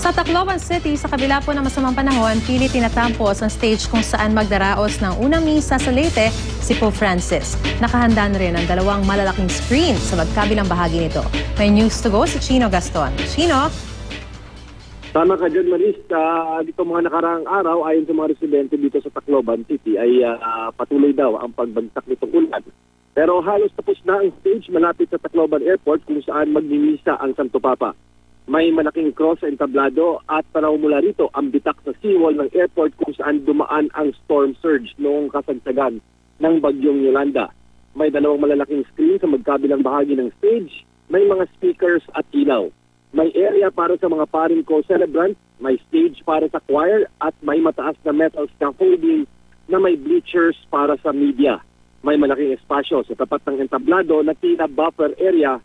Sa Tacloban City, sa kabila po ng masamang panahon, pilit tinatampos ang stage kung saan magdaraos ng unang misa sa Leyte si Pope Francis. Nakahanda na rin ang dalawang malalaking screen sa magkabilang bahagi nito. May news to go si Chino Gaston. Chino? Tama ka dyan, Maris. Dito mga nakaraang araw, ayon sa mga residente dito sa Tacloban City, ay patuloy daw ang pagbagsak nitong ulan. Pero halos tapos na ang stage malapit sa Tacloban Airport kung saan magmimisa ang Santo Papa. May malaking cross sa entablado at tanaw mula rito ang bitak sa seawall ng airport kung saan dumaan ang storm surge noong kasagsagan ng bagyong Yolanda. May dalawang malalaking screen sa magkabilang bahagi ng stage, may mga speakers at ilaw. May area para sa mga paring co-celebrant, may stage para sa choir at may mataas na metal scaffolding na may bleachers para sa media. May malaking espasyo sa tapat ng entablado na tila buffer area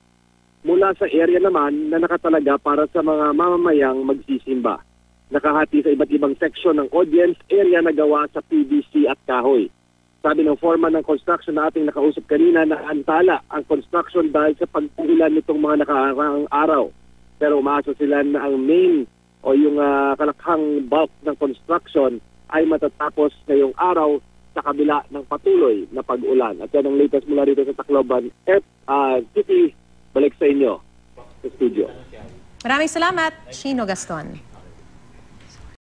mula sa area naman na nakatalaga para sa mga mamamayang magsisimba. Nakahati sa iba't ibang section ng audience area na gawa sa PVC at kahoy. Sabi ng foreman ng construction na ating nakausap kanina na antala ang construction dahil sa pag-ulan nitong mga nakaraang araw. Pero umaasa sila na ang main o yung kalakhang bulk ng construction ay matatapos ngayong araw sa kabila ng patuloy na pag-ulan. At yan ang latest mula rito sa Tacloban City. Balik sa inyo sa studio. Maraming salamat, Chino Gaston.